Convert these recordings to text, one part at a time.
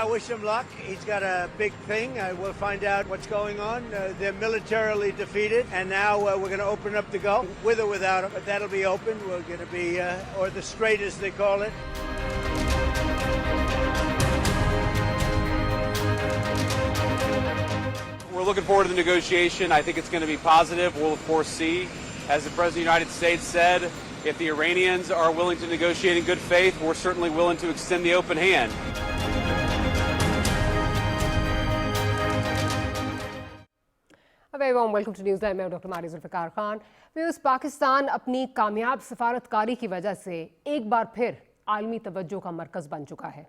I wish him luck. He's got a big thing. We'll find out what's going on. They're militarily defeated, and now we're going to open up the Gulf, with or without him, but that'll be open. We're going to be, or the Strait as they call it. We're looking forward to the negotiation. I think it's going to be positive. We'll, of course, see. As the President of the United States said, if the Iranians are willing to negotiate in good faith, we're certainly willing to extend the open hand. A very warm welcome to Newsline. मैं doctor Maria Zulfikar Khan. Viewers, Pakistan अपनी कामयाब सफारतकारी की वजह से एक बार फिर आलमी तवज्जो का मरकज़ बन चुका है।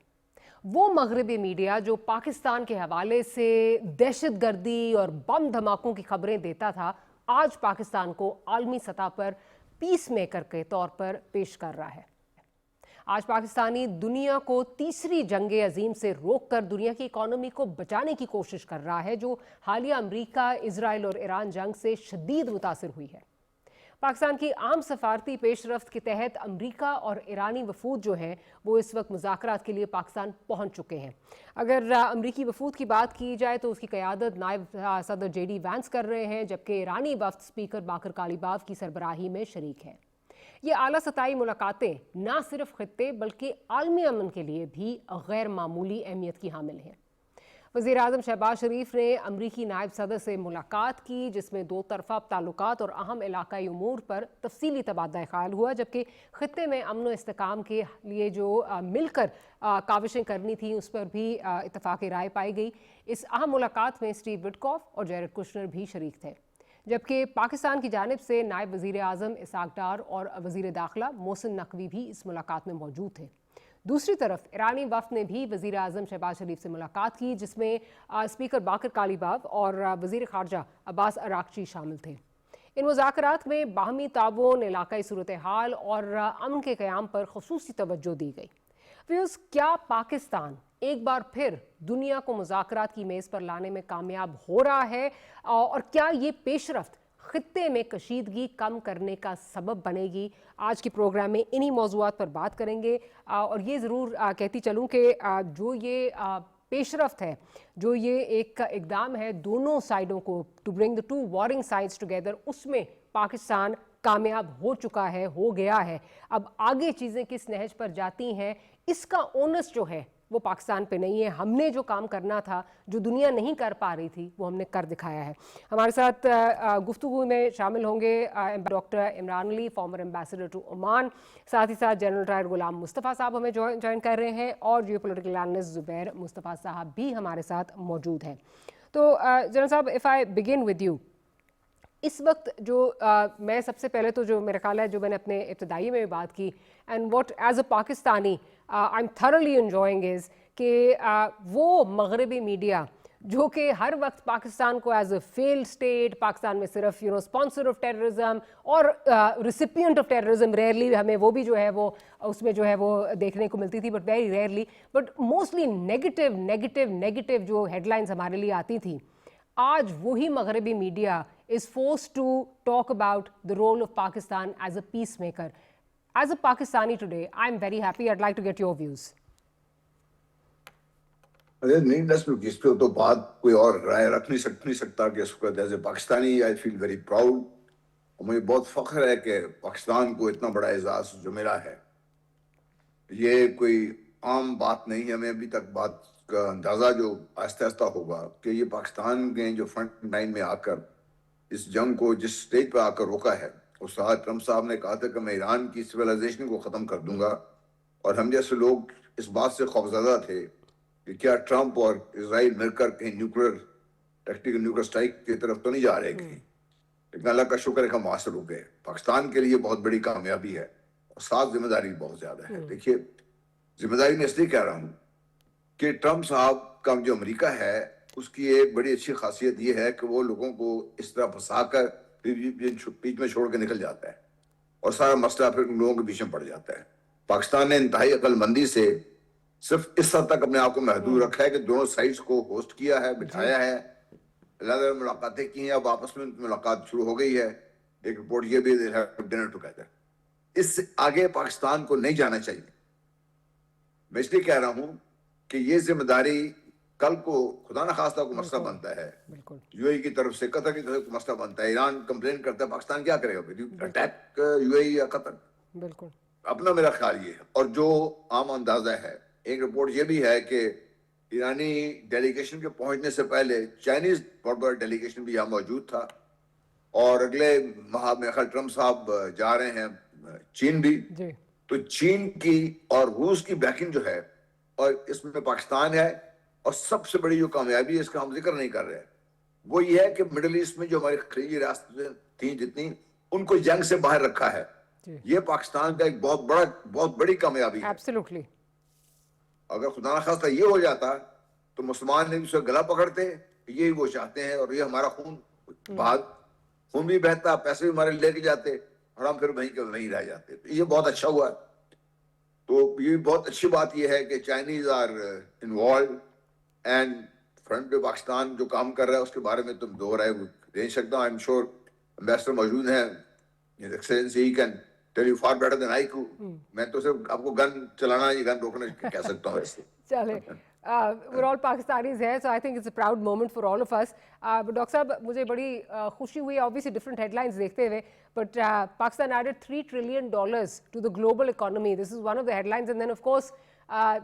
वो मगरबी मीडिया जो पाकिस्तान के हवाले से दहशतगर्दी और बम धमाकों की खबरें देता था, आज पाकिस्तान को आलमी सतह पर पीस मेकर के तौर पर पेश कर रहा है। आज पाकिस्तानी दुनिया को तीसरी जंगे अजीम से रोककर दुनिया की इकॉनमी को बचाने की कोशिश कर रहा है, जो हालिया अमरीका, इजराइल और ईरान जंग से शदीद मुतासिर हुई है। पाकिस्तान की आम सफारती पेशरफ्त के तहत अमरीका और ईरानी वफूद जो हैं वो इस वक्त मुज़ाकरात के लिए पाकिस्तान पहुंच चुके हैं। अगर अमरीकी वफूद की बात की जाए तो उसकी क़यादत नायब सदर JD वैंस कर रहे हैं, जबकि ईरानी वफ्द स्पीकर बाकर कालीबाफ की सरबराही में शरीक है। ये आला सतही मुलाकातें ना सिर्फ खित्ते बल्कि आलमी अमन के लिए भी गैर मामूली अहमियत की हामिल हैं। वज़ीर आज़म शहबाज शरीफ ने अमरीकी नायब सदर से मुलाकात की, जिसमें दो तरफ़ा ताल्लुकात और अहम इलाकाई उमूर पर तफसीली तबादला ख्याल हुआ, जबकि खित्ते में अमन व इस्तेकाम के लिए जो मिलकर काविशें करनी थी उस पर भी इत्तफ़ाक़ राय पाई गई। इस अहम मुलाकात में स्टीव विटकॉफ और जेरेड कुशनर भी शरीक थे, जबकि पाकिस्तान की जानिब से नायब वज़ीर आज़म इसाक डार और वज़ीर दाखिला मोहसिन नकवी भी इस मुलाकात में मौजूद थे। दूसरी तरफ ईरानी वफ़द ने भी वज़ीर आज़म शहबाज शरीफ से मुलाकात की, जिसमें स्पीकर बाकर कालीबाफ और वज़ीर ख़ारजा अब्बास अराक़ची शामिल थे। इन मुज़ाकरात में बाहमी ताउन, इलाकाई सूरत हाल और अमन के क़याम पर ख़ुसूसी तवज्जो दी गई। व्यूअर्स, क्या पाकिस्तान एक बार फिर दुनिया को मुज़ाकरात की मेज़ पर लाने में कामयाब हो रहा है, और क्या ये पेशरफ्त खित्ते में कशीदगी कम करने का सबब बनेगी? आज के प्रोग्राम में इन्हीं मौज़ूआत पर बात करेंगे। और ये ज़रूर कहती चलूँ कि जो ये पेशरफ्त है, जो ये एक इक़दाम है दोनों साइडों को to bring the two warring sides together, उसमें पाकिस्तान कामयाब हो चुका है, हो गया है। अब आगे चीज़ें किस नहज पर जाती हैं, इसका ओनस जो है वो पाकिस्तान पे नहीं है। हमने जो काम करना था, जो दुनिया नहीं कर पा रही थी, वो हमने कर दिखाया है। हमारे साथ गुफ्तगू में शामिल होंगे doctor Imran Ali, former ambassador to Oman, साथ ही साथ जनरल रिटायर्ड गुलाम मुस्तफ़ा साहब हमें ज्वाइन कर रहे हैं, और geo political analyst Zubair Mustafa साहब भी हमारे साथ मौजूद हैं। तो जनरल साहब, if I begin with you, इस वक्त जो मैं सबसे पहले तो जो मेरा ख्याल है, जो मैंने अपने इब्तदाई में बात की, and what as a Pakistani I am thoroughly enjoying is कि वो मगरबी मीडिया जो कि हर वक्त पाकिस्तान को as a failed state, Pakistan में सिर्फ स्पॉन्सर ऑफ टेररिज्म और रिसिपिएंट ऑफ टेररिज्म, रेयरली हमें वो भी जो है वो उसमें जो है वो देखने को मिलती थी, but very rarely, but mostly negative negative negative जो हेडलाइंस हमारे लिए आती थी, आज वही मगरबी media is forced to talk about the role of Pakistan as a peacemaker. As a Pakistani today, I'm very happy. I'd like to get your views. अरे नहीं, इस पे तो बात कोई और राय रख नहीं सकता कि इसको as a Pakistani I feel very proud, और मुझे बहुत फख्र है कि पाकिस्तान को इतना बड़ा एजाज जो मिला है। ये कोई आम बात नहीं है। हमें अभी तक बात का अंदाजा जो आहिस्ता आहिस्ता होगा कि ये पाकिस्तान के जो फ्रंट लाइन में आकर इस जंग को जिस स्टेज पर आकर रोका है, उस ट्रम्प साहब ने कहा था कि मैं ईरान की सिविलाइजेशन को ख़त्म कर दूंगा, और हम जैसे लोग इस बात से खौफजदा थे कि क्या ट्रम्प और इजराइल मिलकर कहीं टैक्टिकल न्यूक्लियर स्ट्राइक की तरफ तो नहीं जा रहे कहीं। लेकिन अल्लाह का शुक्र है कि हम वहाँ से रुक गए। पाकिस्तान के लिए बहुत बड़ी कामयाबी है, और साथ जिम्मेदारी बहुत ज़्यादा है। देखिए, जिम्मेदारी मैं इसलिए कह रहा हूँ कि ट्रम्प साहब का जो अमेरिका है, उसकी एक बड़ी अच्छी खासियत ये है कि वो लोगों को इस तरह फंसा कर बीच में छोड़ के निकल जाता है, और सारा मसला फिर लोगों के बीच में पड़ जाता है। पाकिस्तान ने इंतहाई अक्लमंदी से सिर्फ इस हद तक अपने आप को महदूद रखा है कि दोनों साइड्स को होस्ट किया है, बिठाया है, अलग-अलग मुलाकातें की हैं, अब आपस में मुलाकात शुरू हो गई है। एक रिपोर्ट ये भी डिनर टुगेदर। इससे आगे पाकिस्तान को नहीं जाना चाहिए। मैं इसलिए कह रहा हूँ کہ یہ ذمہ داری کل کو خدا نہ خواستہ کو مسئلہ بنتا ہے, بالکل یو اے کی طرف سے, قطر کی طرف سے مسئلہ بنتا ہے, ایران کمپلین کرتا ہے, پاکستان کیا کرے گا پھر؟ اٹیک یو اے یا قطر؟ بالکل اپنا میرا خیال یہ ہے. اور جو عام اندازہ ہے, ایک رپورٹ یہ بھی ہے کہ ایرانی ڈیلیگیشن کے پہنچنے سے پہلے چائنیز بہت بڑا ڈیلیگیشن بھی یہاں موجود تھا, اور اگلے ماہ میں خیر ٹرمپ صاحب جا رہے ہیں چین بھی. جی تو چین کی اور روس کی بیکنگ جو ہے, اور اس میں پاکستان ہے, اور سب سے بڑی جو کامیابی ہے اس کا ہم ذکر نہیں کر رہے, وہ یہ ہے کہ مڈل ایسٹ میں جو ہماری خلیجی ریاستیں تھیں جتنی, ان کو جنگ سے باہر رکھا ہے. جی یہ پاکستان کا ایک بہت بڑی کامیابی ہے. ایبسلیوٹلی. اگر خدا نہ خواستہ یہ ہو جاتا تو مسلمان نے اسے گلا پکڑتے, یہی وہ چاہتے ہیں, اور یہ ہمارا خون بھی بہتا, پیسے بھی ہمارے لے کے جاتے, اور ہم پھر وہیں کے وہیں رہ جاتے. تو یہ بہت اچھا ہوا. تو یہ بہت اچھی بات یہ ہے کہ Chinese are involved, and front پہ پاکستان جو کام کر رہا ہے اس کے بارے میں تم دو رائے دے سکتا ہوں. آئی ایم شیور امبیسڈر موجود ہیں, excellency can tell you far better than I could. میں تو صرف آپ کو گن چلانا, یہ گن روکنا کہہ سکتا ہوں ایسے. چلے we're all Pakistanis ہیں, so I think it's a proud moment for all of us. Doctor صاحب مجھے بڑی خوشی ہوئی obviously different headlines دیکھتے ہوئے, but Pakistan added $3 trillion to the global economy. This is one of the headlines. And then of course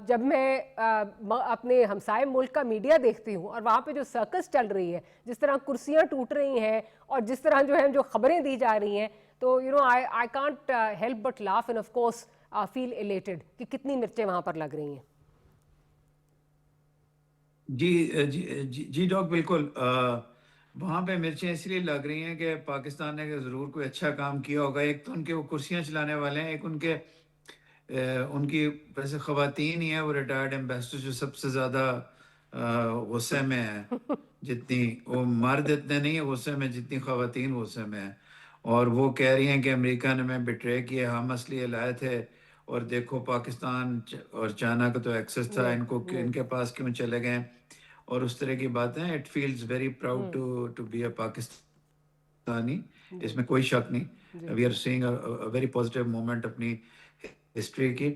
جب میں اپنے ہمسائے ملک کا میڈیا دیکھتی ہوں اور وہاں پہ جو سرکس چل رہی ہے, جس طرح کرسیاں ٹوٹ رہی ہیں اور جس طرح جو خبریں دی جا رہی ہیں, تو I can't help but laugh and of course feel elated کہ کتنی مرچیں وہاں پر لگ رہی ہیں. جی ڈاک, بالکل وہاں پہ مرچیں اس لیے لگ رہی ہیں کہ پاکستان نے ضرور کوئی اچھا کام کیا ہوگا. ایک تو ان کے وہ کرسیاں چلانے والے ہیں, ایک ان کی ویسے خواتین ہی ہیں وہ ریٹائرڈ ایمبیسڈر جو سب سے زیادہ غصے میں ہیں, جتنی وہ مرد اتنے نہیں ہیں غصے میں جتنی خواتین غصے میں ہیں. اور وہ کہہ رہی ہیں کہ امریکہ نے ہمیں بٹرے کیا, ہم اصلی لائے تھے, اور دیکھو پاکستان اور چائنا کا تو ایکسس تھا, ان کے پاس کیوں چلے گئے, اور اس طرح کی باتیں. It feels very proud to be a Pakistani, اس میں کوئی شک نہیں. We are seeing a very positive moment اپنی ہسٹری کی.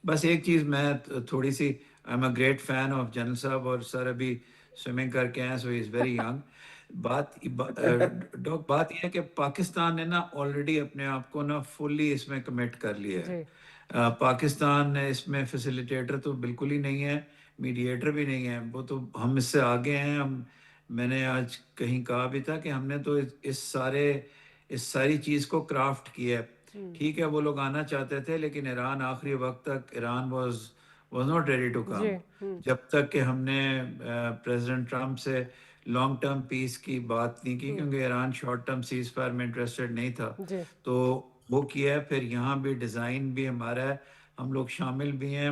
بس ایک چیز میں تھوڑی سی, I am a great fan of general صاحب, اور سر ابھی سوئمنگ کر کے ہیں, سو ہی از ویری ینگ. بات یہ ہے کہ پاکستان نے نا آلریڈی اپنے آپ کو نا فلی اس میں کمٹ کر لیا ہے. پاکستان اس میں فیسیلیٹیٹر تو بالکل ہی نہیں ہے, میڈیٹر بھی نہیں ہے, وہ تو ہم اس سے آگے ہیں. میں نے آج کہیں کہا بھی تھا کہ ہم نے تو اس ساری چیز کو کرافٹ کیا ہے. ٹھیک ہے وہ لوگ آنا چاہتے تھے, لیکن ایران آخری وقت تک Iran was not ready to come. جب تک کہ ہم نے پریزیڈنٹ ٹرمپ سے لانگ ٹرم پیس کی بات نہیں کی, کیونکہ Iran short term ceasefire میں انٹرسٹڈ نہیں تھا, تو وہ کیا ہے. پھر یہاں بھی ڈیزائن بھی ہمارا ہے, ہم لوگ شامل بھی ہیں,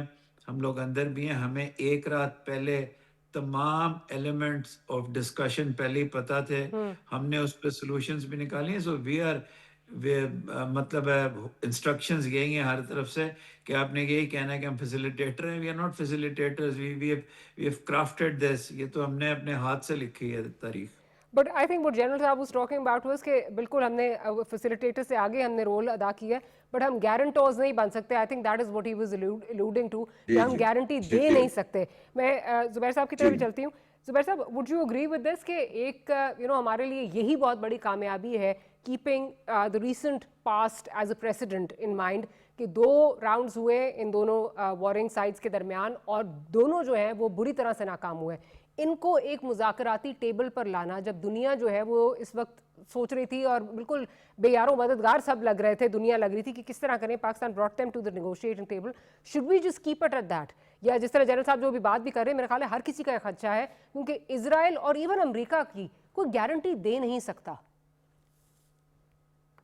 ہم لوگ اندر بھی ہیں. ہمیں ایک رات پہلے تمام ایلیمنٹس آف ڈسکشن پہلے ہی پتہ تھے, ہم نے اس پہ سولوشنز بھی نکالی ہیں. سو مطلب انسٹرکشنز یہی ہیں ہر طرف سے کہ آپ نے یہی کہنا ہے کہ ہم فیسیلیٹیٹر ہیں. We are not facilitators, we have crafted this. یہ تو ہم نے اپنے ہاتھ سے لکھی ہے تاریخ. But I think what general صاحب was talking about was کہ بالکل ہم نے فیسیلیٹیٹر سے آگے ہم نے رول ادا کیا ہے, بٹ ہم گارنٹورز نہیں بن سکتے. I think that is what he was alluding to, کہ ہم گارنٹی دے نہیں سکتے. میں زبیر صاحب کی طرف بھی چلتی ہوں. زبیر صاحب, would you agree with this کہ ایک ہمارے لیے یہی بہت بڑی کامیابی ہے, keeping the recent past as a precedent in mind, کہ 2 راؤنڈز ہوئے ان دونوں وارنگ سائڈس کے درمیان, اور دونوں جو ہیں وہ بری طرح سے ناکام ہوئے. ان کو ایک مذاکراتی ٹیبل پر لانا, جب دنیا جو ہے وہ اس وقت سوچ رہی تھی اور بالکل بے یاروں مددگار سب لگ رہے تھے, دنیا لگ رہی تھی کہ کس طرح کریں, Pakistan brought them to the negotiating table. should we just keep it at that? یا جس طرح جنرل صاحب جو بھی بات بھی کر رہے ہیں, میرا خیال ہے ہر کسی کا ایک خدشہ ہے, کیونکہ اسرائیل اور ایون امریکہ کی کوئی گارنٹی دے نہیں سکتا.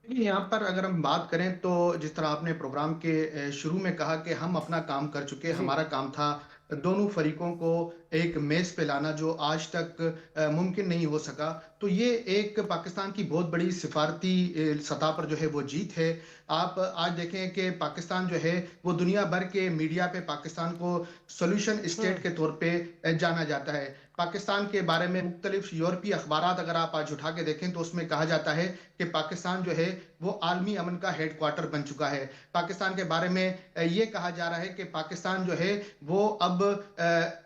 یہاں پر اگر ہم بات کریں تو جس طرح آپ نے پروگرام کے شروع میں کہا کہ ہم اپنا کام کر چکے, ہمارا کام تھا دونوں فریقوں کو ایک میز پہ لانا جو آج تک ممکن نہیں ہو سکا. تو یہ ایک پاکستان کی بہت بڑی سفارتی سطح پر جو ہے وہ جیت ہے. آپ آج دیکھیں کہ پاکستان جو ہے وہ دنیا بھر کے میڈیا پہ پاکستان کو سولوشن اسٹیٹ کے طور پہ جانا جاتا ہے. पाकिस्तान के बारे में मुख्तलिफ यूरोपीय अखबारात अगर आप आज उठा के देखें तो उसमें कहा जाता है कि पाकिस्तान जो है वो आलमी अमन का हेड क्वार्टर बन चुका है। पाकिस्तान के बारे में ये कहा जा रहा है कि पाकिस्तान जो है वो अब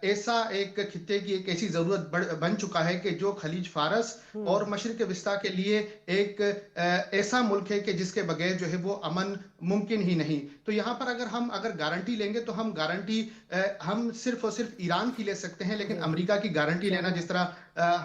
ऐसा एक खित्ते की एक ऐसी जरूरत बन चुका है कि जो खलीज फारस और मशरिक वस्ता के लिए एक ऐसा मुल्क है कि जिसके बगैर जो है वो अमन मुमकिन ही नहीं। तो यहाँ पर अगर गारंटी लेंगे तो हम गारंटी हम सिर्फ और सिर्फ ईरान की ले सकते हैं, लेकिन अमेरिका की गारंटी लेना, जिस तरह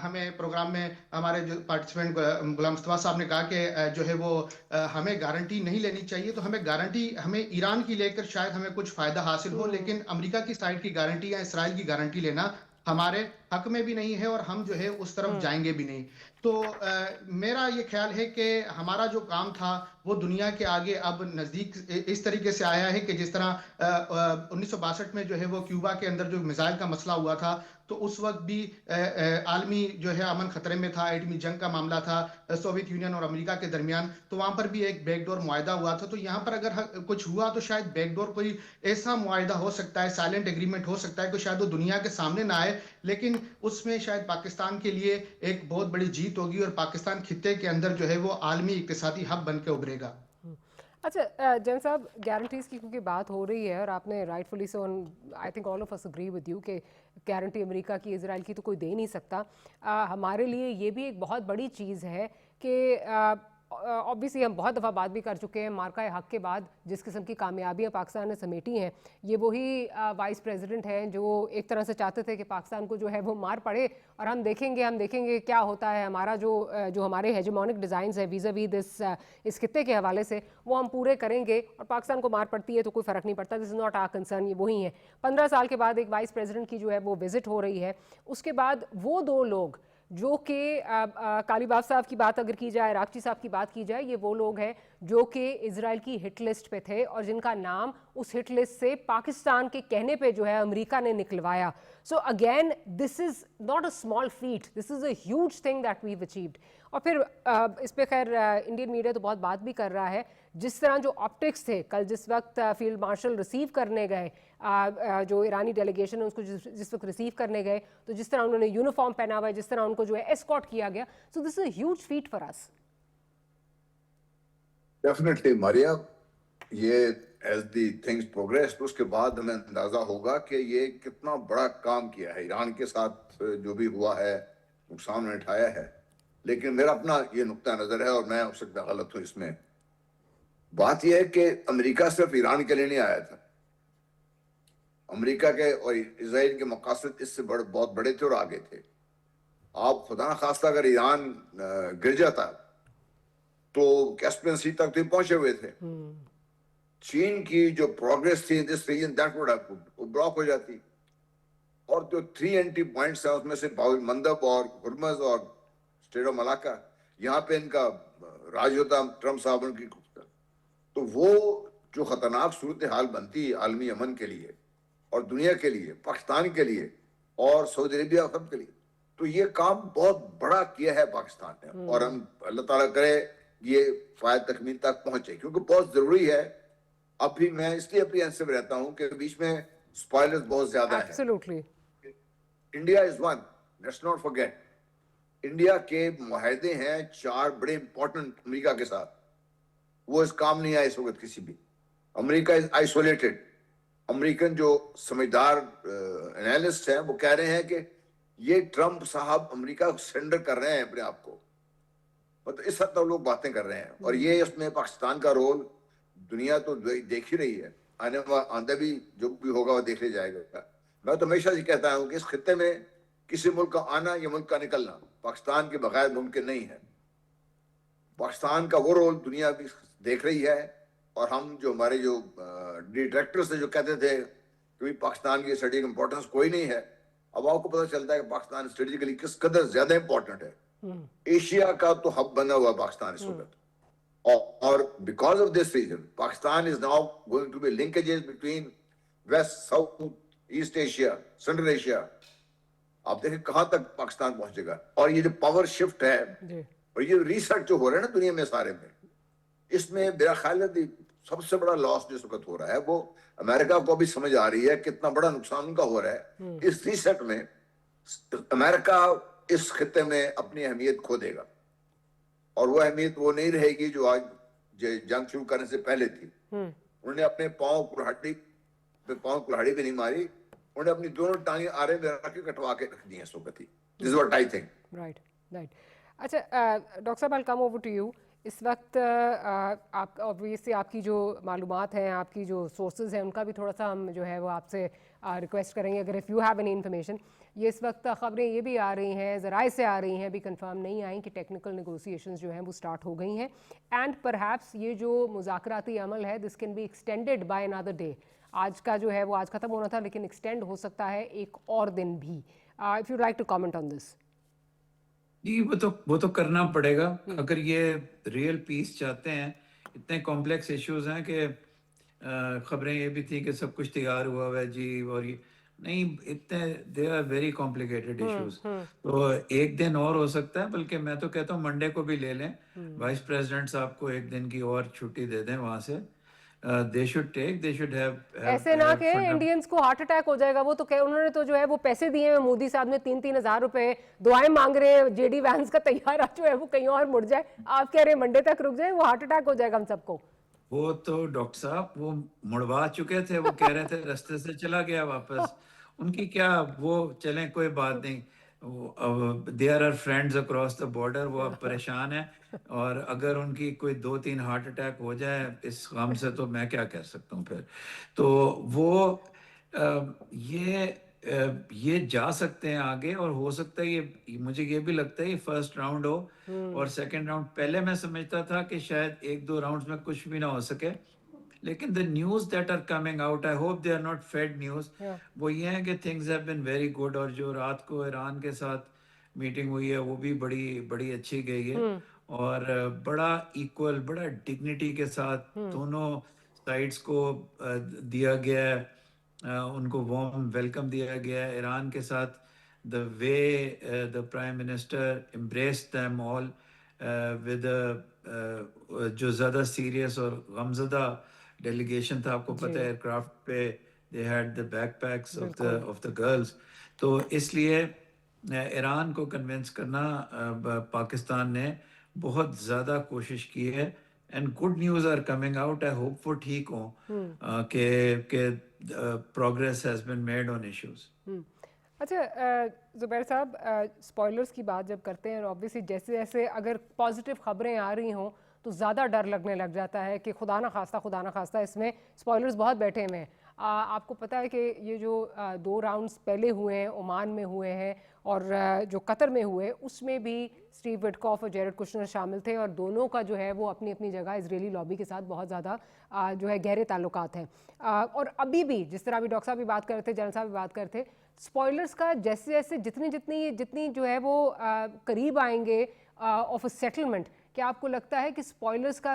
हमें प्रोग्राम में हमारे जो पार्टिसिपेंट गुलाम मुस्तफा साहब ने कहा कि जो है वो हमें गारंटी नहीं लेनी चाहिए, तो हमें ईरान की लेकर शायद हमें कुछ फायदा हासिल हो, लेकिन अमेरिका की साइड की गारंटी या इसराइल की गारंटी लेना हमारे हक में भी नहीं है और हम जो है उस तरफ जाएंगे भी नहीं। तो मेरा ये ख्याल है कि हमारा जो काम था वो दुनिया के आगे अब नज़दीक इस तरीके से आया है कि जिस तरह 1962 में जो है वो क्यूबा के अंदर जो मिसाइल का मसला हुआ था, तो उस वक्त भी आलमी जो है अमन खतरे में था, एटमी जंग का मामला था सोवियत यूनियन और अमेरिका के दरमियान, तो वहां पर भी एक बैकडोर मुआहदा हुआ था। तो यहाँ पर अगर कुछ हुआ तो शायद बैकडोर कोई ऐसा मुआहदा हो सकता है, साइलेंट एग्रीमेंट हो सकता है कि शायद वो दुनिया के सामने ना आए, लेकिन उसमें शायद पाकिस्तान के लिए एक बहुत बड़ी जीत होगी और पाकिस्तान खित्ते के अंदर जो है वो आलमी इक्तिसादी हब बन के उभरेगा। अच्छा जैन साहब, गारंटीज़ की क्योंकि बात हो रही है और आपने rightfully so, I think all of us agree with you कि गारंटी अमेरिका की, इजराइल की तो कोई दे नहीं सकता। हमारे लिए ये भी एक बहुत बड़ी चीज़ है कि ऑब्वियसली हम बहुत दफ़ा बात भी कर चुके हैं, मार्का हक के बाद जिस किस्म की कामयाबियाँ पाकिस्तान ने समेटी हैं, ये वही वाइस प्रेसिडेंट हैं जो एक तरह से चाहते थे कि पाकिस्तान को जो है वो मार पड़े, और हम देखेंगे क्या होता है। हमारा जो हमारे हेजेमोनिक डिज़ाइंस है वीज़ा वी इस खित्ते के हवाले से, वो हम पूरे करेंगे और पाकिस्तान को मार पड़ती है तो कोई फ़र्क नहीं पड़ता, this is not our concern. ये वही है। 15 साल के बाद एक वाइस प्रेसिडेंट की जो है वो विज़िट हो रही है, उसके बाद वो दो लोग जो कि कालीबाफ साहब की बात अगर की जाए, राक्ची साहब की बात की जाए, ये वो लोग हैं जो कि इजराइल की हिट लिस्ट पे थे और जिनका नाम उस हिट लिस्ट से पाकिस्तान के कहने पे जो है अमेरिका ने निकलवाया। So again this is not a small feat, this is a huge thing that we have achieved. और फिर इस पे खैर इंडियन मीडिया तो बहुत बात भी कर रहा है, जिस तरह जो ऑप्टिक्स थे कल जिस वक्त फील्ड मार्शल रिसीव करने गए, जो ईरानी डेलीगेशन है उसको जिस वक्त रिसीव करने गए, तो जिस तरह उन्होंने यूनिफॉर्म पहना हुआ है, जिस तरह उनको जो है एस्कॉर्ट किया गया, so this is a huge feet for us. Definitely Maria, ये एज दी थिंग्स प्रोग्रेस तो उसके बाद हमें अंदाजा होगा कि ये कितना बड़ा काम किया है। ईरान के साथ जो भी हुआ है, नुकसान उठाया है, लेकिन मेरा अपना ये नुक्ता नजर है और मैं हो सकता गलत हूं इसमें। बात यह है कि अमेरिका सिर्फ ईरान के लिए नहीं आया था। अमेरिका के और इजराइल के मकासद इससे बहुत बड़े थे और आगे थे। आप खुदा न खास्ता अगर ईरान गिर जाता तो कैस्पियन सी तक तो पहुंचे हुए थे। चीन की जो प्रोग्रेस थी this reason that would have block हो जाती। और जो 3 एंट्री पॉइंट्स हैं उसमें से बाब मंदब और हुर्मज और स्टेट ऑफ मलाका, यहाँ पे इनका राज होता ट्रम्प साहब उनकी, तो वो जो खतरनाक सूरत हाल बनती है आलमी अमन के लिए और दुनिया के लिए, पाकिस्तान के लिए और सऊदी अरेबिया सब के लिए, तो ये काम बहुत बड़ा किया है पाकिस्तान ने। और हम अल्लाह ताला करे ये फायद तकमील तक पहुंचे, क्योंकि बहुत जरूरी है। अब भी मैं इसलिए अप्रीहेंसिव रहता हूं कि बीच में स्पॉयलर्स बहुत ज्यादा है। Absolutely. India is one, let's not forget. India के मुआहदे हैं 4 बड़े इंपॉर्टेंट अमेरिका के साथ, वो इस काम नहीं आए इस वक्त किसी भी। America is isolated. अमेरिकन जो समझदार एनालिस्ट हैं वो कह रहे हैं कि ये ट्रम्प साहब अमेरिका को सरेंडर कर रहे हैं अपने आप को, मतलब इस हद तक लोग बातें कर रहे हैं। और ये इसमें पाकिस्तान का रोल दुनिया तो देख ही रही है, आंदा भी जो भी होगा वो देख ले जाएगा। मैं तो हमेशा से कहता हूँ कि इस खित्ते में किसी मुल्क का आना या मुल्क का निकलना पाकिस्तान के बगैर मुमकिन नहीं है। पाकिस्तान का वो रोल दुनिया भी देख रही है। और हम जो हमारे जो डिटेक्टर्स थे जो कहते थे कि पाकिस्तान की स्ट्रेटेजिक इंपॉर्टेंस कोई नहीं है, अब आपको पता चलता है कि पाकिस्तान स्ट्रेटेजिकली किस कदर ज्यादा इंपॉर्टेंट है। एशिया का तो हब बना हुआ पाकिस्तान इस वक्त। और because of this reason Pakistan is now going to be linkages between west, south, east Asia, central Asia. आप देखें कहां तक पाकिस्तान पहुंचेगा। और ये जो पावर शिफ्ट है और ये रिसर्च जो हो रहा है ना दुनिया में सारे में, इसमें मेरा ख्याल है सबसे बड़ा लॉस जिस वक्त हो रहा है वो अमेरिका को भी समझ आ रही है कितना बड़ा नुकसान उनका हो रहा है। इस रिसेट में अमेरिका इस खिते में अपनी अहमियत खो देगा और वो अहमियत वो नहीं रहेगी जो आज जंग शुरू करने से पहले थी। उन्होंने अपने पांव कुल्हाड़ी भी नहीं मारी, उन्होंने अपनी दोनों टांगे आरे में रख के कटवा के रख दी हैं इस वक्त ही। This is what I think. Right right. अच्छा डॉक्टर साहब, I come over to you. इस वक्त आप ऑब्वियसली आपकी जो मालूमात हैं, आपकी जो सोर्सेज हैं, उनका भी थोड़ा सा हम जो है वो आपसे रिक्वेस्ट करेंगे, अगर if you have any information. ये इस वक्त ख़बरें ये भी आ रही हैं, ज़राए से आ रही हैं, अभी कंफर्म नहीं आई, कि टेक्निकल नेगोशिएशंस जो हैं वो स्टार्ट हो गई हैं एंड परहैप्स ये जो मुज़ाकराती अमल है this can be extended by another day. आज का जो है वो आज ख़त्म होना था, लेकिन एक्सटेंड हो सकता है एक और दिन भी। If you like to comment on this. जी, वो तो करना पड़ेगा अगर ये रियल पीस चाहते हैं। इतने कॉम्प्लेक्स इश्यूज हैं कि खबरें ये भी थी कि सब कुछ तैयार हुआ है जी, और ये नहीं, इतने they are very complicated issues. तो एक दिन और हो सकता है, बल्कि मैं तो कहता हूँ मंडे को भी ले लें, वाइस प्रेसिडेंट साहब को एक दिन की और छुट्टी दे दें वहां से। दे शुड हैव ऐसे ना कि इंडियंस को हार्ट अटैक हो जाएगा। वो तो उन्होंने तो जो है वो पैसे दिए हैं, मोदी साहब ने 3-3 हज़ार रुपए, दुआएं मांग रहे हैं जेडी वैंस का तैयारा जो है वो कहीं और मुड़ जाए। आप कह रहे हैं मंडे तक रुक जाए, वो हार्ट अटैक हो जाएगा हम सबको। वो तो डॉक्टर साहब वो मुड़वा चुके थे, वो कह रहे थे रास्ते से चला गया वापस। उनकी क्या, वो चलें कोई बात नहीं, there are friends across the border, वो अब परेशान है। और अगर उनकी कोई 2-3 हार्ट अटैक हो जाए इस गम से, तो मैं क्या कह सकता हूँ फिर। तो वो ये जा सकते हैं आगे, और हो सकता है ये, मुझे ये भी लगता है ये फर्स्ट राउंड हो और सेकंड राउंड। पहले मैं समझता था कि शायद 1-2 राउंड्स में कुछ भी ना हो सके, लेकिन the news that are coming out, I hope they are not fed news, वो ये है कि things have been very good. और जो रात को ईरान के साथ मीटिंग हुई है वो भी बड़ी अच्छी गई है, और बड़ा इक्वल, बड़ा डिग्निटी के साथ दोनों साइड्स को दिया गया है, उनको वार्म वेलकम दिया गया है। ईरान के साथ the way the prime minister embraced them all with जो ज़्यादा सीरियस और गमज़दा डेलीगेशन था, आपको पता है एयरक्राफ्ट पे they had the backpacks of the girls. तो इसलिए ईरान को कन्विंस करना पाकिस्तान ने बहुत ज़्यादा कोशिश की है, and good news are coming out. I hope वो ठीक हो कि progress has been made on issues. अच्छा ज़ुबैर साहब, स्पॉयलर्स की बात जब करते हैं, ऑब्वियसली जैसे जैसे अगर पॉजिटिव खबरें आ रही हों तो ज़्यादा डर लगने लग जाता है कि खुदा ना खास्ता इसमें स्पॉयलर्स बहुत बैठे हुए हैं। आपको पता है कि ये जो 2 राउंड्स पहले हुए हैं, ओमान में हुए हैं और जो कतर में हुए, उसमें भी स्टीव विटकॉफ और जेरेड कुशनर शामिल थे, और दोनों का जो है वो अपनी अपनी जगह इजरायली लॉबी के साथ बहुत ज़्यादा जो है गहरे ताल्लुकात हैं। और अभी भी जिस तरह अभी डॉक्टर साहब भी बात कर रहे थे, जनरल साहब भी बात कर रहे थे, स्पॉयलर्स का जैसे जैसे जितनी जो है वो करीब आएंगे ऑफ अ सेटलमेंट, क्या आपको लगता है कि स्पॉयलर्स का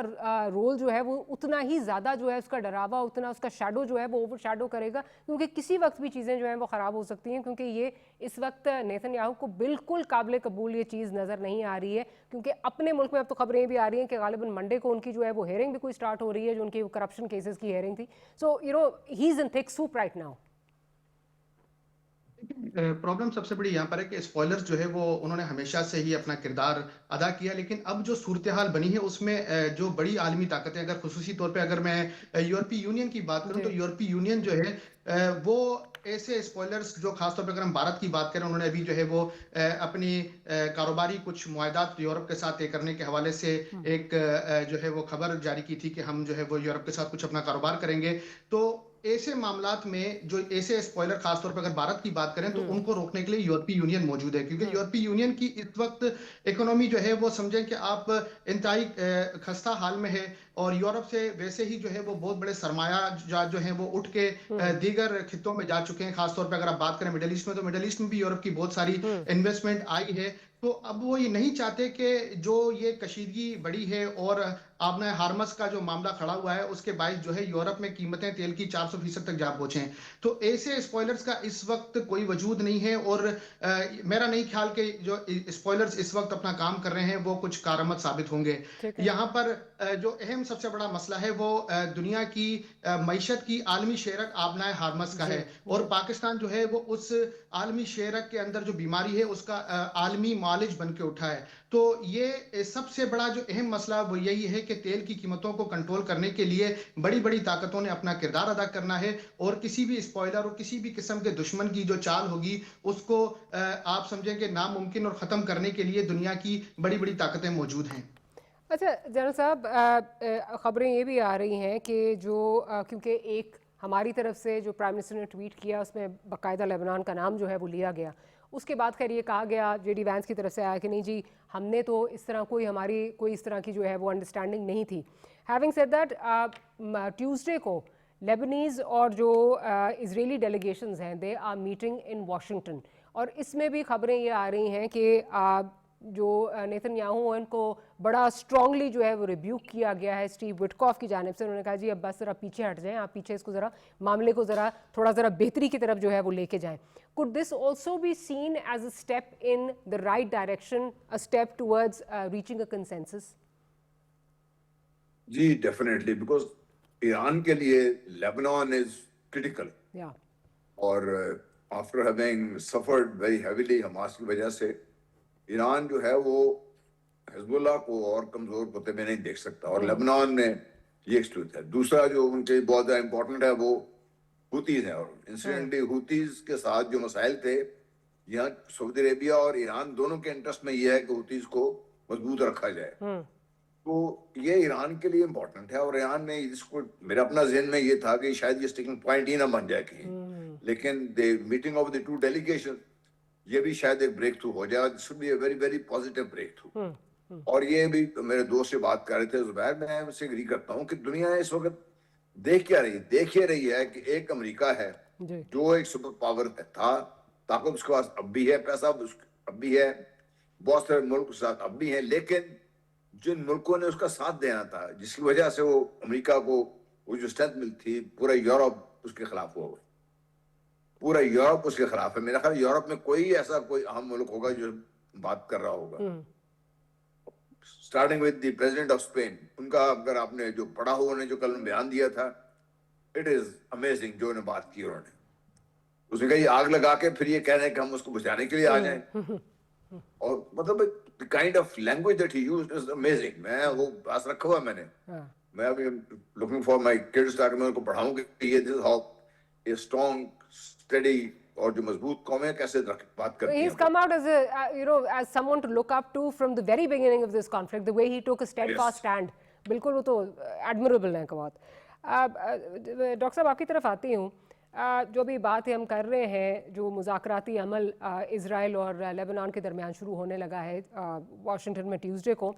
रोल जो है वो उतना ही ज़्यादा जो है उसका डरावा, उतना उसका शैडो जो है वो ओवर शैडो करेगा? क्योंकि किसी वक्त भी चीज़ें जो हैं वो ख़राब हो सकती हैं, क्योंकि ये इस वक्त नेतन्याहू को बिल्कुल काबिल कबूल ये चीज़ नज़र नहीं आ रही है। क्योंकि अपने मुल्क में अब तो खबरें भी आ रही हैं कि गालिबन मंडे को उनकी जो है वो हेयरिंग भी कोई स्टार्ट हो रही है, जो उनकी करप्शन केसेस की हेयरिंग थी। So you know he is in thick soup right now. Problem सबसे बड़ी यहाँ पर है कि स्पॉयलर्स जो है वो उन्होंने हमेशा से ही अपना किरदार अदा किया, लेकिन अब जो सूरत हाल बनी है उसमें जो बड़ी आलमी ताकतें, अगर खुसूसी तौर पे अगर मैं यूरोपीय यूनियन की बात करूं, तो यूरोपीय यूनियन जो है वो ऐसे स्पॉयलर्स, जो खासतौर पर अगर हम भारत की बात करें, उन्होंने अभी जो है वो अपनी कारोबारी कुछ मुआहदात यूरोप के साथ तय करने के हवाले से एक जो है वो खबर जारी की थी कि हम जो है वो यूरोप के साथ कुछ अपना कारोबार करेंगे। तो ऐसे मामलात में जो ऐसे स्पॉइलर, खासतौर पर अगर भारत की बात करें, तो उनको रोकने के लिए यूरोपीय यूनियन मौजूद है, क्योंकि यूरोपीय यूनियन की इस वक्त इकोनॉमी जो है वो समझें कि आप इंतहाई खस्ता हाल में है, और यूरोप से वैसे ही जो है वो बहुत बड़े सरमाया जो है वो उठ के दीगर खित्तों में जा चुके हैं। खासतौर पर अगर आप बात करें मिडल ईस्ट में, तो मिडल ईस्ट में भी यूरोप की बहुत सारी इन्वेस्टमेंट आई है। तो अब वो ये नहीं चाहते कि जो ये कशीदगी बढ़ी है और आबना हार्मस का जो मामला खड़ा हुआ है उसके बायस जो है यूरोप में कीमतें तेल की 400% तक जा पहुंचे हैं। तो ऐसे स्पॉयलर्स का इस वक्त कोई वजूद नहीं है, और मेरा नहीं ख्याल कि जो स्पॉयलर्स इस वक्त अपना काम कर रहे हैं वो कुछ कारआमद साबित होंगे। ठीक है। यहाँ पर जो अहम सबसे बड़ा मसला है वो दुनिया की मईशत की आलमी शेरक आबना हार्मस का है, और पाकिस्तान जो है वो उस आलमी शेरक के अंदर जो बीमारी है उसका आलमी मालिज बन के उठा है। तो ये सबसे बड़ा जो अहम मसला वो यही है कि तेल की कीमतों को कंट्रोल करने के लिए बड़ी बड़ी ताकतों ने अपना किरदार अदा करना है, और किसी भी स्पॉइलर और किसी भी किस्म के दुश्मन की जो चाल होगी उसको आप समझें कि नामुमकिन और ख़त्म करने के लिए दुनिया की बड़ी बड़ी ताकतें मौजूद हैं। अच्छा जनरल साहब, ख़बरें ये भी आ रही हैं कि जो क्योंकि एक हमारी तरफ से जो प्राइम मिनिस्टर ने ट्वीट किया उसमें बाकायदा लेबनान का नाम जो है वो लिया गया, उसके बाद खैर ये कहा गया जेडी वैंस की तरफ से आया कि नहीं जी हमने तो इस तरह कोई इस तरह की जो है वो अंडरस्टैंडिंग नहीं थी। हैविंग सेड दैट, ट्यूसडे को लेबनीज़ और जो इजरायली डेलीगेशंस हैं they are meeting in Washington, और इसमें भी खबरें ये आ रही हैं कि जो नेतन्याहू हैं उनको बड़ा स्ट्रांगली जो है वो रिब्यूक किया गया है स्टीव विटकॉफ की जानिब से। उन्होंने कहा जी अब बस ज़रा पीछे हट जाएं, आप पीछे इसको ज़रा मामले को ज़रा बेहतरी की तरफ जो है वो लेके जाएं। Could this also be seen as a step in the right direction, a step towards reaching a consensus? जी डेफिनेटली, बिकॉज ईरान के लिए लेबनान इज क्रिटिकल, या और after having suffered very heavily Hamas की वजह से ईरान जो है वो हिजबुल्लाह को और कमजोर होते में नहीं देख सकता, और लेबनान में ये स्थिति है। दूसरा जो उनके बहुत ज्यादा इंपॉर्टेंट है वो हुतीज है, और इंसिडेंटली हुतीज के साथ जो मसाइल थे, यहाँ सऊदी अरेबिया और ईरान दोनों के इंटरेस्ट में ये है कि हुतीज को मजबूत रखा जाए। तो ये ईरान के लिए इंपॉर्टेंट है, और ईरान ने इसको, मेरा अपना जहन में ये था कि शायद ये स्टिकिंग पॉइंट ही ना बन जाए कहीं, लेकिन the meeting of the two delegation ये भी शायद एक ब्रेक थ्रू हो जाए। This should be a very very positive breakthrough. और ये भी मेरे दोस्त से बात कर रहे थे जुबैर, मैं उससे एग्री करता हूँ कि दुनिया इस वक्त देख ये रही है कि एक अमेरिका है जो एक सुपर पावर था, ताकत उसके पास अब भी है, पैसा अब भी है, बहुत सारे मुल्क उसके साथ अब भी है, लेकिन जिन मुल्कों ने उसका साथ देना था, जिसकी वजह से वो अमेरिका को वो जो स्ट्रेंथ मिली थी, पूरा यूरोप उसके खिलाफ हुआ, पूरा यूरोप उसके खिलाफ है। मेरा ख्याल यूरोप में कोई अहम मुल्क होगा जो बात कर रहा होगा, starting with the president of Spain. उनका अगर आपने जो पढ़ा हुआ ने जो कल बयान दिया था, इट इज अमेजिंग जो उन्हें बात की उन्होंने। उसने कहा ये आग लगा के फिर ये कह रहे हैं कि हम उसको बुझाने के लिए आ जाएं, और मतलब kind of language that he used is amazing. मैं वो पास रखा हुआ मैंने, मैं अभी लुकिंग फॉर माय किड्स ताकि मैं उनको पढ़ाऊं कि ये this how a strong study और जो मजबूत कौमें कैसे बात करती हैं। He's come out as as someone to look up to from the very beginning of this conflict. The way he took a steadfast stand, बिल्कुल वो तो admirable है बहुत। डॉक्टर साहब आपकी तरफ आती हूँ। जो भी बात हम कर रहे हैं, जो मुज़ाकराती अमल इज़राइल और लेबनान के दरमियान शुरू होने लगा है वाशिंगटन में ट्यूसडे को,